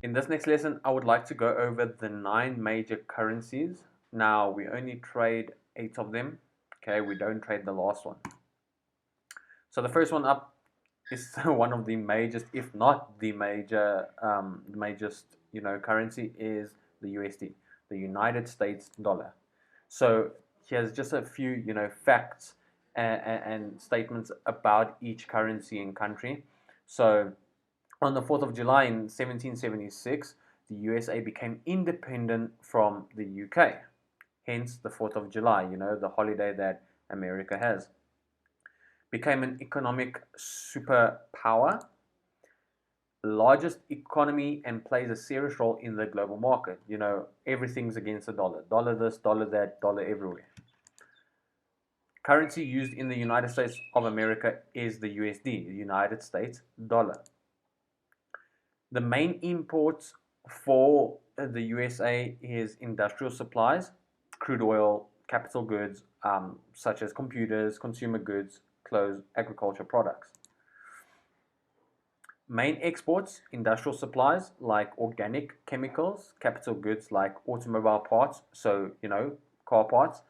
In this next lesson, I would like to go over the 9 major currencies. Now, we only trade 8 of them. Okay, we don't trade the last one. So the first one up is one of the major, if not the major, currency is the USD, the United States dollar. So here's just a few, facts and statements about each currency and country. So on the 4th of July in 1776, the USA became independent from the UK. Hence the 4th of July, the holiday that America has. Became an economic superpower, largest economy, and plays a serious role in the global market. Everything's against the dollar. Dollar this, dollar that, dollar everywhere. Currency used in the United States of America is the USD, the United States dollar. The main imports for the USA is industrial supplies, crude oil, capital goods, such as computers, consumer goods, clothes, agriculture products. Main exports, industrial supplies like organic chemicals, capital goods like automobile parts, so, car parts,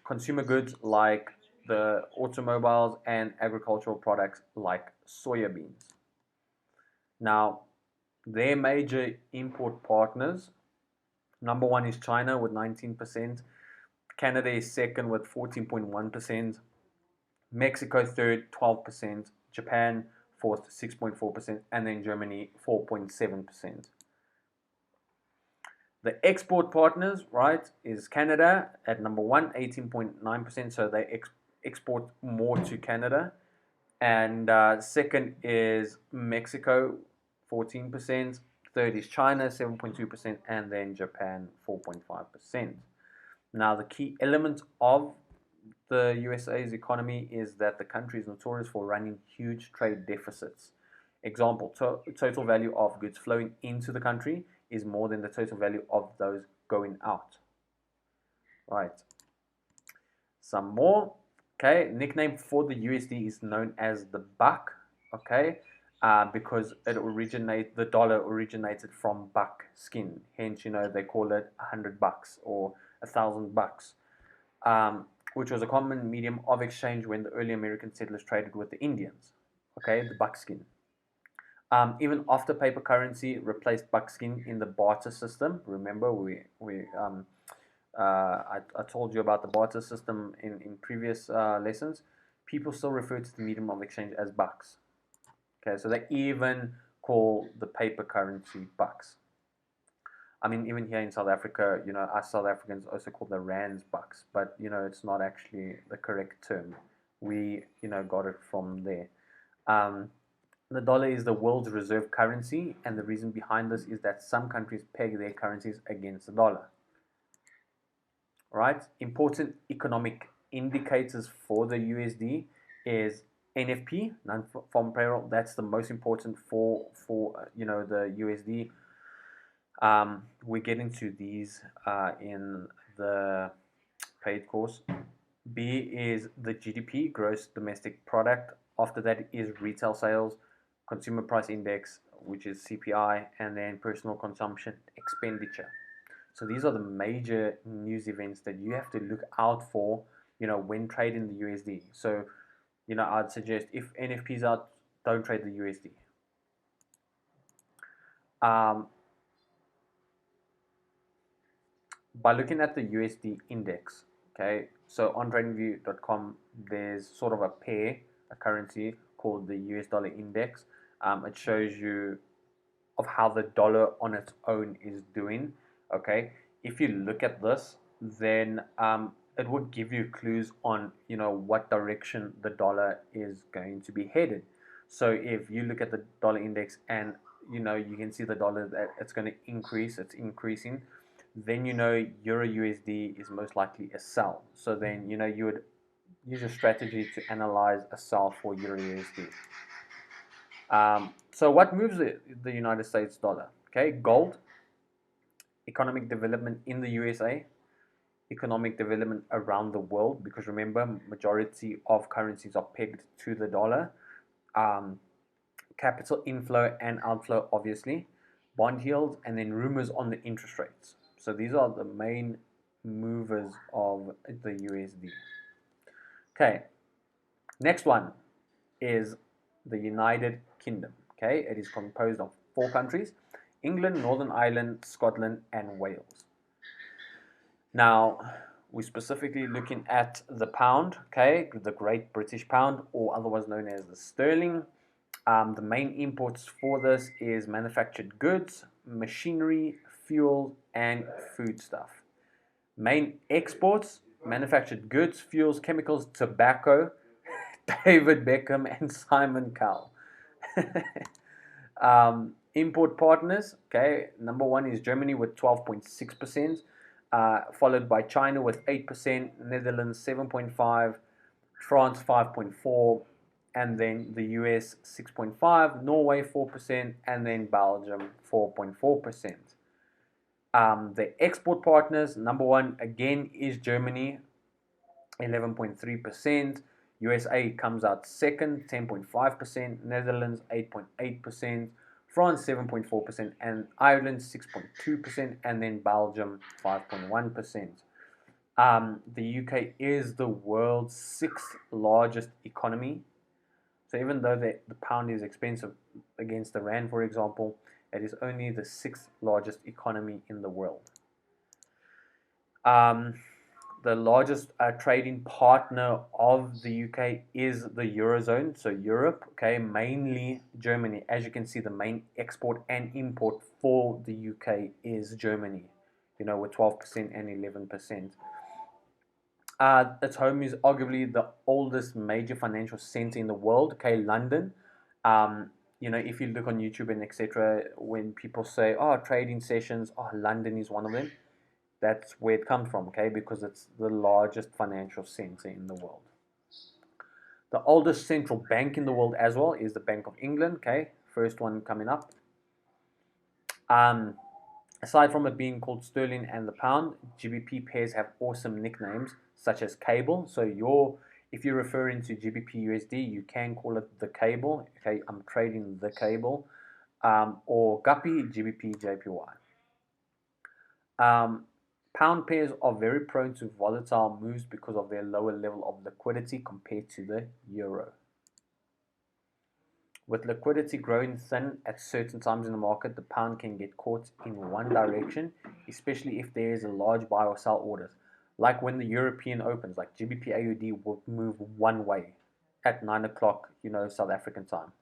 consumer goods like the automobiles, and agricultural products like soya beans. Now, their major import partners, number one is China with 19%, Canada is second with 14.1%, Mexico third, 12%, Japan fourth, 6.4%, and then Germany, 4.7%. The export partners, right, is Canada at number one, 18.9%, so they export more to Canada. And second is Mexico, 14%. Third is China, 7.2%, and then Japan, 4.5%. Now, the key element of the USA's economy is that the country is notorious for running huge trade deficits. Example, total value of goods flowing into the country is more than the total value of those going out. Right. Some more. Okay, nickname for the USD is known as the buck. Okay, because the dollar originated from buck skin. Hence, they call it $100 or $1,000, which was a common medium of exchange when the early American settlers traded with the Indians. Okay, the buckskin. Even after paper currency replaced buckskin in the barter system. Remember, I told you about the barter system in previous lessons. People still refer to the medium of exchange as bucks. Okay, so they even call the paper currency bucks. I mean, even here in South Africa, us South Africans also call the rands bucks, but it's not actually the correct term. We got it from there. The dollar is the world's reserve currency, and the reason behind this is that some countries peg their currencies against the dollar. Right? Important economic indicators for the USD is NFP, non-farm payroll. That's the most important for the USD. We get into these in the paid course. B is the GDP, gross domestic product. After that is retail sales, consumer price index, which is CPI, and then personal consumption expenditure. So these are the major news events that you have to look out for, when trading the USD. So, I'd suggest if NFP's out, don't trade the USD. By looking at the USD index, okay, so on tradingview.com, there's sort of a currency called the US dollar index. It shows you of how the dollar on its own is doing. Okay, if you look at this, then it would give you clues on what direction the dollar is going to be headed. So if you look at the dollar index and you can see the dollar that it's going to increase, it's increasing, then Euro USD is most likely a sell. So then you would use your strategy to analyze a sell for Euro USD. So what moves the United States dollar? Okay, gold, economic development in the USA, economic development around the world, because remember, majority of currencies are pegged to the dollar. Capital inflow and outflow, obviously. bond yields, and then rumors on the interest rates. So these are the main movers of the USD. Okay, next one is the United Kingdom. Okay, it is composed of 4 countries: England, Northern Ireland, Scotland, and Wales. Now, we're specifically looking at the pound, okay, the Great British Pound, or otherwise known as the sterling. The main imports for this is manufactured goods, machinery, fuel, and foodstuff. Main exports: manufactured goods, fuels, chemicals, tobacco, David Beckham, and Simon Cowell. Import partners, okay, number one is Germany with 12.6%, followed by China with 8%, Netherlands 7.5%, France 5.4%, and then the US 6.5%, Norway 4%, and then Belgium 4.4%. The export partners, number one again is Germany, 11.3%. USA comes out second, 10.5%. Netherlands, 8.8%. France, 7.4%. And Ireland, 6.2%. And then Belgium, 5.1%. The UK is the world's 6th largest economy. So even though the pound is expensive against the rand, for example, it is only the 6th largest economy in the world. The largest trading partner of the UK is the Eurozone, so Europe, okay, mainly Germany. As you can see, the main export and import for the UK is Germany, with 12% and 11%. Its home is arguably the oldest major financial center in the world, okay, London. If you look on YouTube and etc., when people say, oh, trading sessions, oh, London is one of them. That's where it comes from, okay, because it's the largest financial center in the world. The oldest central bank in the world as well is the Bank of England, okay, first one coming up. Aside from it being called sterling and the pound, GBP pairs have awesome nicknames such as cable. So if you're referring to GBP USD, you can call it the cable, okay, I'm trading the cable, or guppy, GBP JPY. Pound pairs are very prone to volatile moves because of their lower level of liquidity compared to the euro. With liquidity growing thin at certain times in the market, the pound can get caught in one direction, especially if there is a large buy or sell orders. Like when the European opens, like GBP AUD will move one way at 9 o'clock, South African time.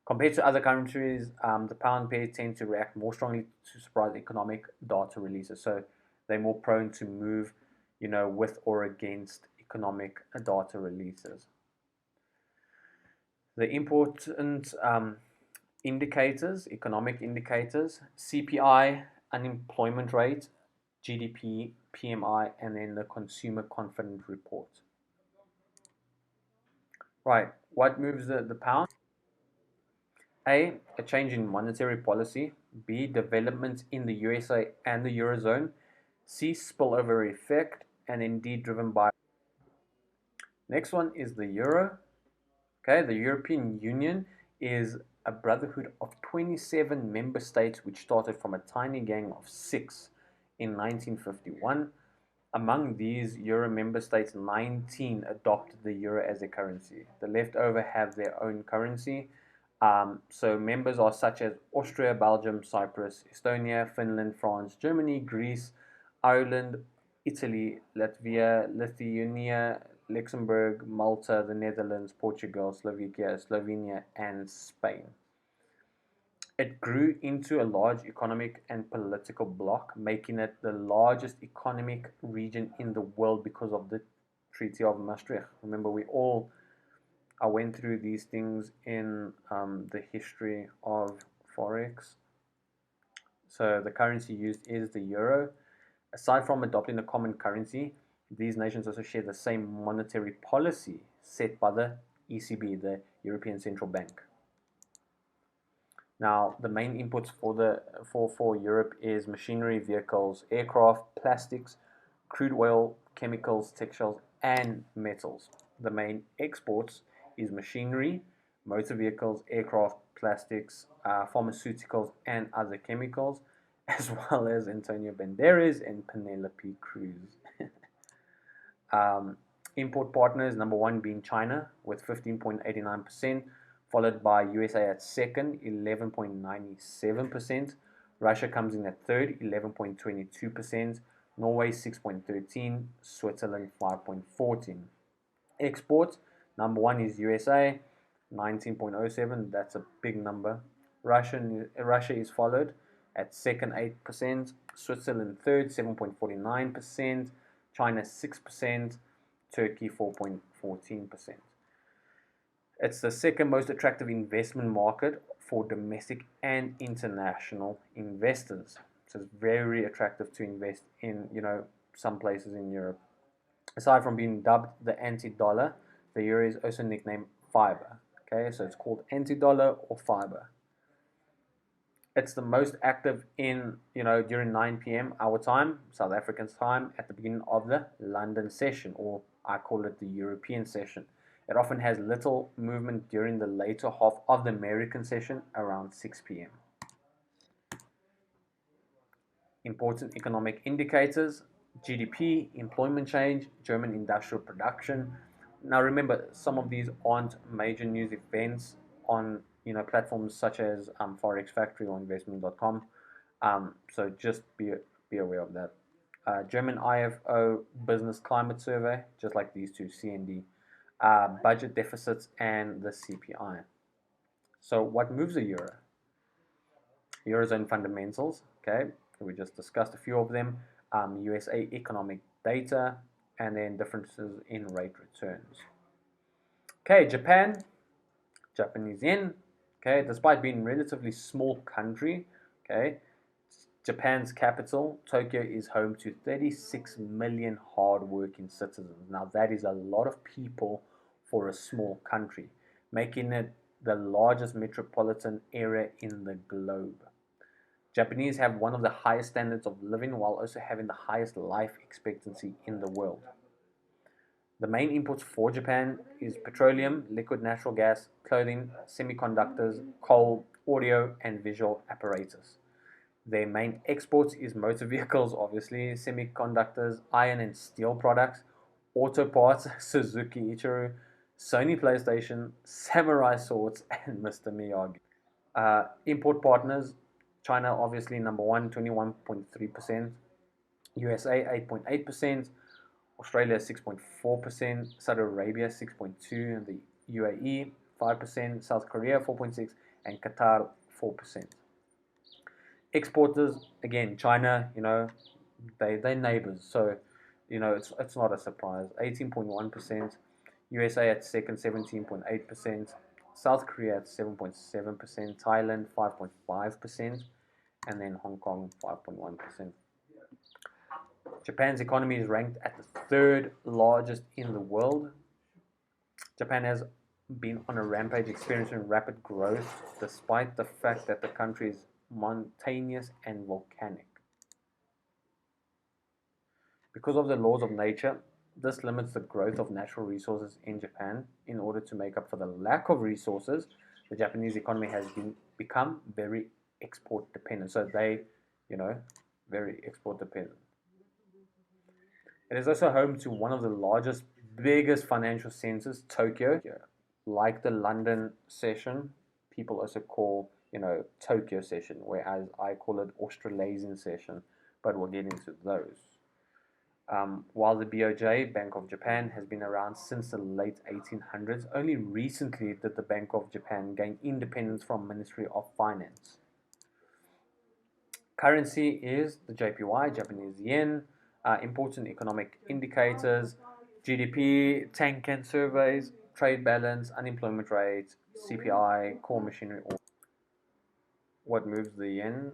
Compared to other countries, the pound pair tend to react more strongly to surprise economic data releases. So they're more prone to move, with or against economic data releases. The important indicators, economic indicators: CPI, unemployment rate, GDP, PMI, and then the consumer confidence report. Right, what moves the pound? A change in monetary policy. B, developments in the USA and the Eurozone. C, spillover effect. And then D, driven by. Next one is the Euro. Okay, the European Union is a brotherhood of 27 member states which started from a tiny gang of 6 in 1951. Among these Euro member states, 19 adopted the Euro as a currency. The leftover have their own currency. So members are such as Austria, Belgium, Cyprus, Estonia, Finland, France, Germany, Greece, Ireland, Italy, Latvia, Lithuania, Luxembourg, Malta, the Netherlands, Portugal, Slovakia, Slovenia, and Spain. It grew into a large economic and political bloc, making it the largest economic region in the world because of the Treaty of Maastricht. Remember, I went through these things in the history of Forex. So the currency used is the euro. Aside from adopting a common currency, these nations also share the same monetary policy set by the ECB, the European Central Bank. Now, the main inputs for Europe is machinery, vehicles, aircraft, plastics, crude oil, chemicals, textiles, and metals. The main exports is machinery, motor vehicles, aircraft, plastics, pharmaceuticals, and other chemicals, as well as Antonio Banderas and Penelope Cruz. um, Import partners, number one being China with 15.89%, followed by USA at second, 11.97%. Russia comes in at third, 11.22%. Norway 6.13%, Switzerland 5.14%. Exports, number one is USA, 19.07%. That's a big number. Russia is followed at second, 8%. Switzerland third, 7.49%. China 6%. Turkey 4.14%. It's the second most attractive investment market for domestic and international investors. So it's very attractive to invest in, some places in Europe. Aside from being dubbed the anti-dollar, the euro is also nicknamed fiber. Okay, so it's called anti-dollar or fiber. It's the most active in, during 9 p.m. our time, South African time, at the beginning of the London session, or I call it the European session. It often has little movement during the later half of the American session around 6 p.m. Important economic indicators: GDP, employment change, German industrial production. Now remember, some of these aren't major news events on platforms such as Forex Factory or investment.com. So just be aware of that. German IFO Business Climate Survey, just like these two, CND. Budget deficits and the CPI. So what moves the euro? Eurozone fundamentals, okay, we just discussed a few of them. USA economic data, and then differences in rate returns. Okay, Japanese yen. Okay, despite being a relatively small country, okay, Japan's capital, Tokyo, is home to 36 million hard-working citizens. Now that is a lot of people for a small country, making it the largest metropolitan area in the globe. Japanese have one of the highest standards of living while also having the highest life expectancy in the world. The main imports for Japan is petroleum, liquid natural gas, clothing, semiconductors, coal, audio, and visual apparatus. Their main exports is motor vehicles, obviously, semiconductors, iron and steel products, auto parts, Suzuki Ichiru, Sony PlayStation, samurai swords, and Mr. Miyagi. Import partners: China, obviously, number one, 21.3%. USA, 8.8%. Australia, 6.4%. Saudi Arabia, 6.2%. And the UAE, 5%. South Korea, 4.6%. And Qatar, 4%. Exporters, again, China, they're neighbors. So, it's not a surprise. 18.1%. USA at second, 17.8%. South Korea at 7.7%, Thailand 5.5%, and then Hong Kong 5.1%. Japan's economy is ranked at the third largest in the world. Japan has been on a rampage, experiencing rapid growth, despite the fact that the country is mountainous and volcanic. Because of the laws of nature, this limits the growth of natural resources in Japan. In order to make up for the lack of resources, the Japanese economy has become very export dependent. So they, very export dependent. It is also home to one of the biggest financial centers, Tokyo. Like the London session, people also call, Tokyo session, whereas I call it Australasian session, but we'll get into those. While the BOJ, Bank of Japan, has been around since the late 1800s, only recently did the Bank of Japan gain independence from Ministry of Finance. Currency is the JPY, Japanese yen. Important economic indicators: GDP, Tankan surveys, trade balance, unemployment rate, CPI, core machinery. What moves the yen?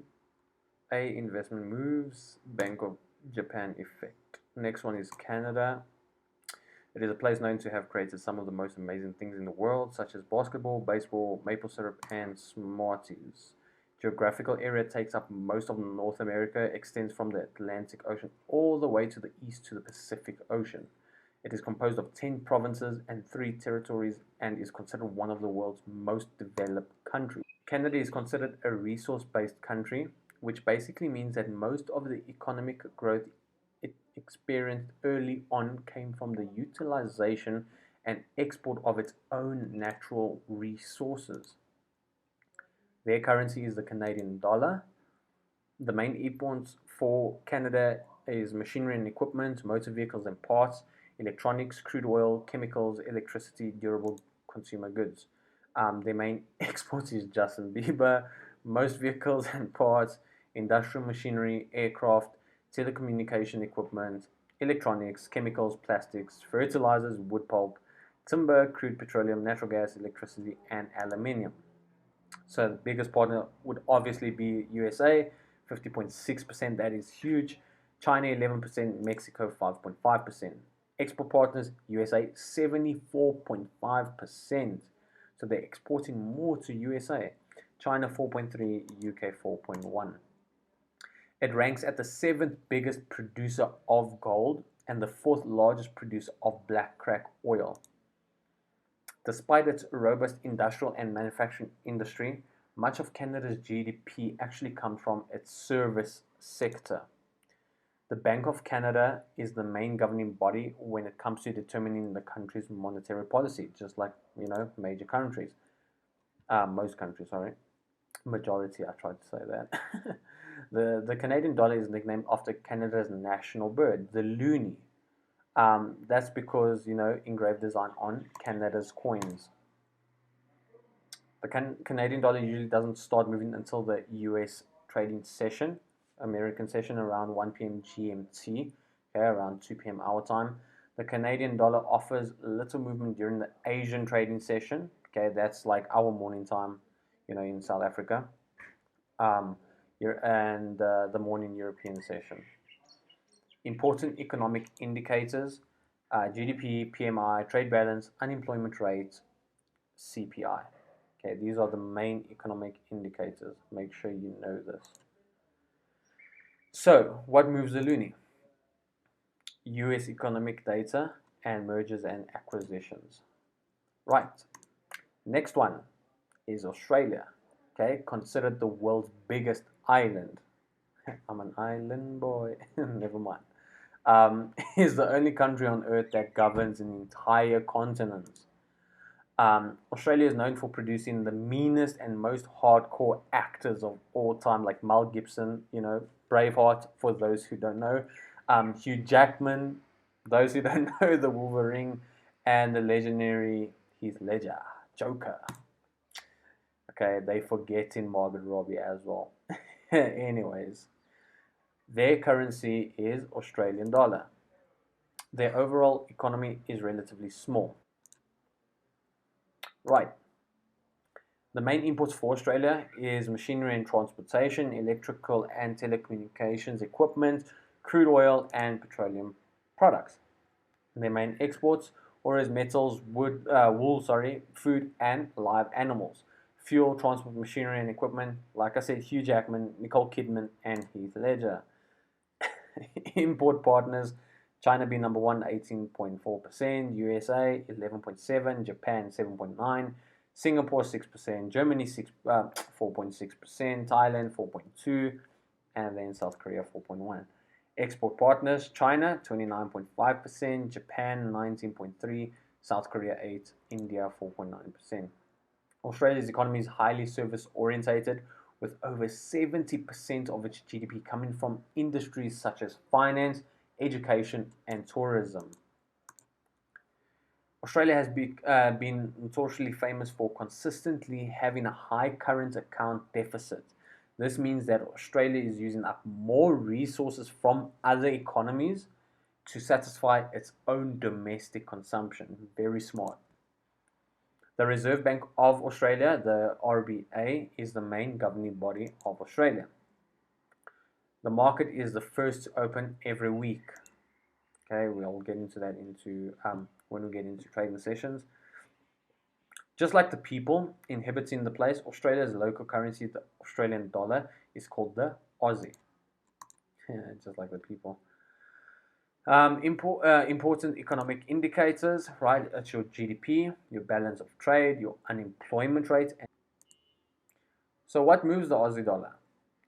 A, investment moves, Bank of Japan effect. Next one is Canada. It is a place known to have created some of the most amazing things in the world, such as basketball, baseball, maple syrup, and Smarties. Geographical area takes up most of North America, extends from the Atlantic Ocean all the way to the east to the Pacific Ocean. It is composed of 10 provinces and 3 territories and is considered one of the world's most developed countries. Canada is considered a resource-based country, which basically means that most of the economic growth it experienced early on came from the utilization and export of its own natural resources. Their currency is the Canadian dollar. The main imports for Canada is machinery and equipment, motor vehicles and parts, electronics, crude oil, chemicals, electricity, durable consumer goods. Their main exports is Justin Bieber, most vehicles and parts, industrial machinery, aircraft, telecommunication equipment, electronics, chemicals, plastics, fertilizers, wood pulp, timber, crude petroleum, natural gas, electricity, and aluminium. So the biggest partner would obviously be USA, 50.6%. That is huge. China 11%, Mexico 5.5%. Export partners USA 74.5%. So they're exporting more to USA. China 4.3, UK 4.1. It ranks at the 7th biggest producer of gold and the 4th largest producer of black crack oil. Despite its robust industrial and manufacturing industry, much of Canada's GDP actually comes from its service sector. The Bank of Canada is the main governing body when it comes to determining the country's monetary policy, just like, major countries. Most countries, sorry. Majority, I tried to say that. The Canadian dollar is nicknamed after Canada's national bird, the loonie. That's because, engraved design on Canada's coins. The Canadian dollar usually doesn't start moving until the US trading session, American session around 1 p.m. GMT, okay, around 2 p.m. our time. The Canadian dollar offers little movement during the Asian trading session, okay, that's like our morning time, in South Africa, and the morning European session. Important economic indicators, GDP, PMI, trade balance, unemployment rate, CPI. Okay, these are the main economic indicators. Make sure you know this. So, what moves the loonie? US economic data and mergers and acquisitions. Right. Next one is Australia. Okay, considered the world's biggest island. I'm an island boy. Never mind. Is the only country on earth that governs an entire continent. Australia is known for producing the meanest and most hardcore actors of all time, like Mel Gibson, Braveheart, for those who don't know, Hugh Jackman, those who don't know, the Wolverine, and the legendary Heath Ledger, Joker. Okay, they forgetting Margot Robbie as well. Anyways, their currency is Australian dollar. Their overall economy is relatively small. Right. The main imports for Australia is machinery and transportation, electrical and telecommunications equipment, crude oil, and petroleum products. Their main exports are as metals, wool, food, and live animals. Fuel, transport, machinery, and equipment, like I said, Hugh Jackman, Nicole Kidman, and Heath Ledger. Import partners, China being number 1, 18.4%, USA 11.7%, Japan 7.9%, Singapore 6%, Germany 4.6%, Thailand 4.2%, and then South Korea 4.1%. Export partners, China 29.5%, Japan 19.3%, South Korea 8%, India 4.9%. Australia's economy is highly service orientated, with over 70% of its GDP coming from industries such as finance, education, and tourism. Australia has been notoriously famous for consistently having a high current account deficit. This means that Australia is using up more resources from other economies to satisfy its own domestic consumption. Very smart. The Reserve Bank of Australia, the RBA, is the main governing body of Australia. The market is the first to open every week. Okay, we'll get into that when we get into trading sessions. Just like the people inhabiting the place, Australia's local currency, the Australian dollar, is called the Aussie. Just like the people. Important economic indicators, right? It's your GDP, your balance of trade, your unemployment rate. So, what moves the Aussie dollar?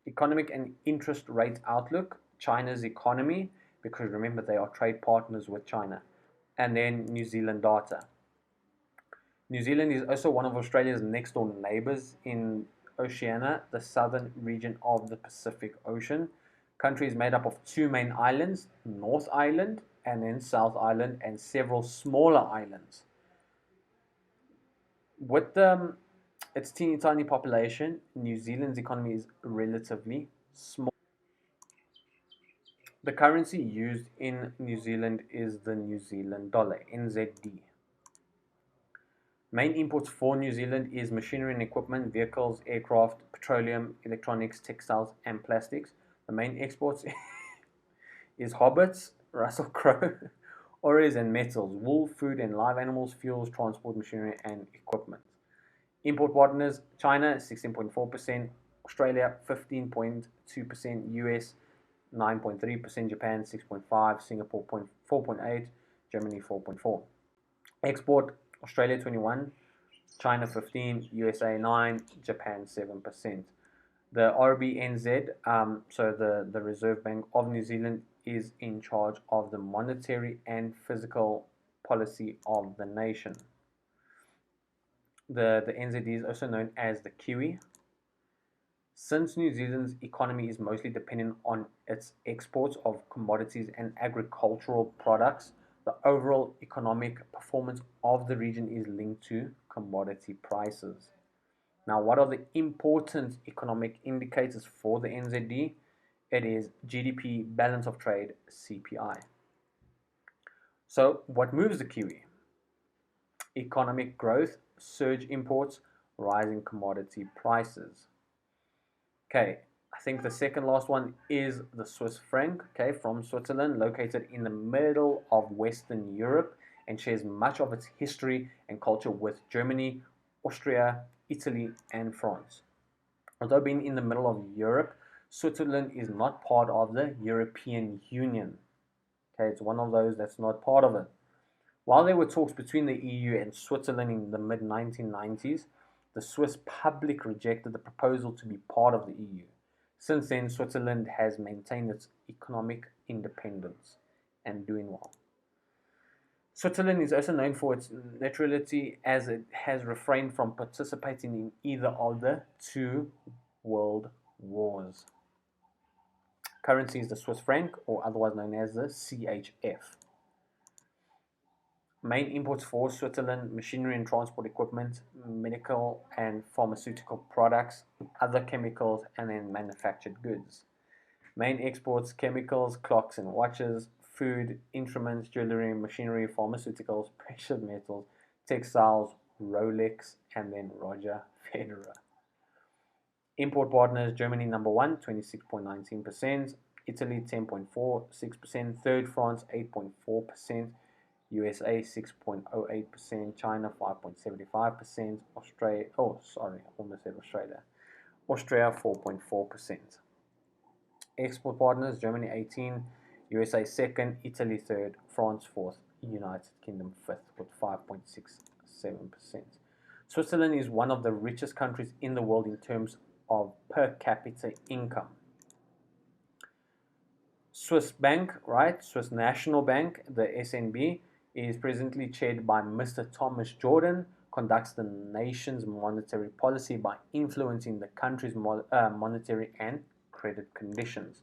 Economic and interest rate outlook, China's economy, because remember they are trade partners with China, and then New Zealand data. New Zealand is also one of Australia's next door neighbours in Oceania, the southern region of the Pacific Ocean. Country is made up of two main islands, North Island and then South Island, and several smaller islands. With its teeny tiny population, New Zealand's economy is relatively small. The currency used in New Zealand is the New Zealand dollar, NZD. Main imports for New Zealand is machinery and equipment, vehicles, aircraft, petroleum, electronics, textiles, and plastics. The main exports is hobbits, Russell Crowe, ores and metals, wool, food and live animals, fuels, transport, machinery, and equipment. Import partners, China 16.4%, Australia 15.2%, US 9.3%, Japan 6.5%, Singapore 4.8%, Germany 4.4%. Export, Australia 21%, China 15%, USA 9%, Japan 7%. The RBNZ, so the Reserve Bank of New Zealand, is in charge of the monetary and fiscal policy of the nation. The NZD is also known as the Kiwi. Since New Zealand's economy is mostly dependent on its exports of commodities and agricultural products, the overall economic performance of the region is linked to commodity prices. Now, what are the important economic indicators for the NZD? It is GDP, balance of trade, CPI. So, what moves the Kiwi? Economic growth, surge imports, rising commodity prices. Okay, I think the second last one is the Swiss franc, okay, from Switzerland, located in the middle of Western Europe and shares much of its history and culture with Germany, Austria, Italy, and France. Although being in the middle of Europe, Switzerland is not part of the European Union. Okay, it's one of those that's not part of it. While there were talks between the EU and Switzerland in the mid 1990s, the Swiss public rejected the proposal to be part of the EU. Since then, Switzerland has maintained its economic independence and doing well. Switzerland is also known for its neutrality, as it has refrained from participating in either of the two world wars. Currency is the Swiss franc, or otherwise known as the CHF. Main imports for Switzerland: machinery and transport equipment, medical and pharmaceutical products, other chemicals, and then manufactured goods. Main exports: chemicals, clocks and watches, food, instruments, jewelry, machinery, pharmaceuticals, precious metals, textiles, Rolex, and then Roger Federer. Import partners: Germany number 1, 26.19%, Italy 10.46%, third France 8.4%, USA 6.08%, China 5.75%, Australia, almost said Australia, Austria 4.4%. Export partners: Germany 18, USA 2nd, Italy 3rd, France 4th, United Kingdom 5th with 5.67%. Switzerland is one of the richest countries in the world in terms of per capita income. Swiss Bank, right? Swiss National Bank, the SNB, is presently chaired by Mr. Thomas Jordan, conducts the nation's monetary policy by influencing the country's monetary and credit conditions.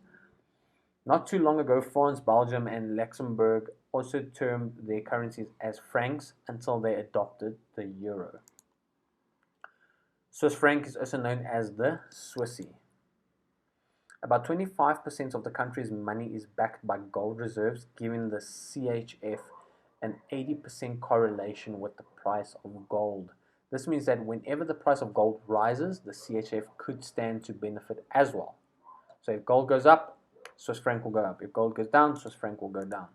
Not too long ago, France, Belgium, and Luxembourg also termed their currencies as francs until they adopted the euro. Swiss franc is also known as the Swissy. About 25% of the country's money is backed by gold reserves, giving the CHF an 80% correlation with the price of gold. This means that whenever the price of gold rises, the CHF could stand to benefit as well. So if gold goes up, Swiss franc will go up. If gold goes down, Swiss franc will go down.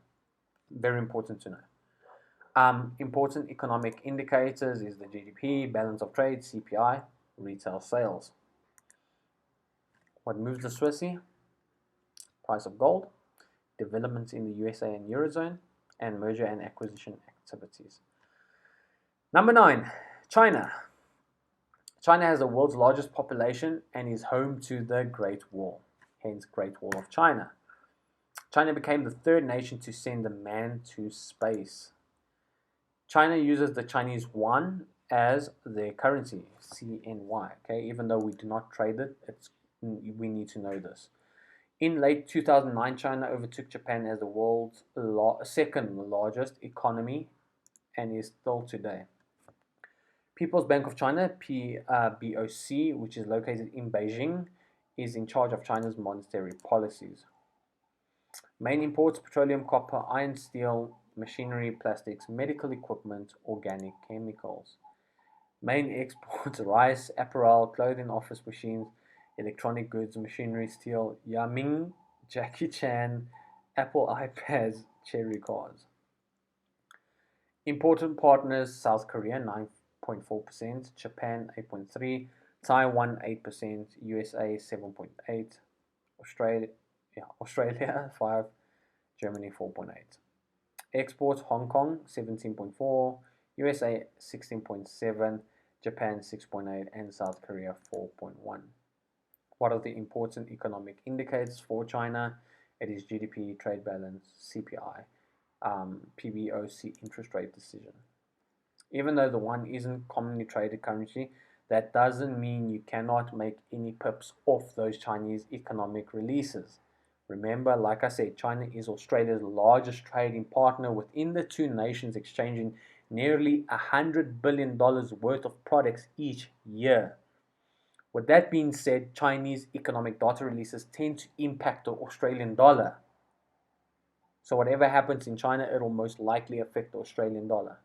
Very important to know. Important economic indicators is the GDP, balance of trade, CPI, retail sales. What moves the Swissy? Price of gold, developments in the USA and Eurozone, and merger and acquisition activities. Number 9, China. China has the world's largest population and is home to the Great Wall, hence Great Wall of China. China became the third nation to send a man to space. China uses the Chinese yuan as their currency, CNY. Okay, even though we do not trade it, we need to know this. In late 2009, China overtook Japan as the world's second largest economy and is still today. People's Bank of China, PBOC, which is located in Beijing, is in charge of China's monetary policies. Main imports: petroleum, copper, iron, steel, machinery, plastics, medical equipment, organic chemicals. Main exports: rice, apparel, clothing, office machines, electronic goods, machinery, steel, Yaming, Jackie Chan, Apple iPads, cherry cars. Important partners: South Korea 9.4%, Japan 8.3%, Taiwan 8%, USA 7.8%, Australia 5%, Germany 4.8%. Exports: Hong Kong 17.4%, USA 16.7%, Japan 6.8%, and South Korea 4.1%. What are the important economic indicators for China? It is GDP, trade balance, CPI, PBOC interest rate decision. Even though the yuan isn't commonly traded currency, that doesn't mean you cannot make any pips off those Chinese economic releases. Remember, like I said, China is Australia's largest trading partner, within the two nations exchanging nearly $100 billion worth of products each year. With that being said, Chinese economic data releases tend to impact the Australian dollar. So whatever happens in China, it will most likely affect the Australian dollar.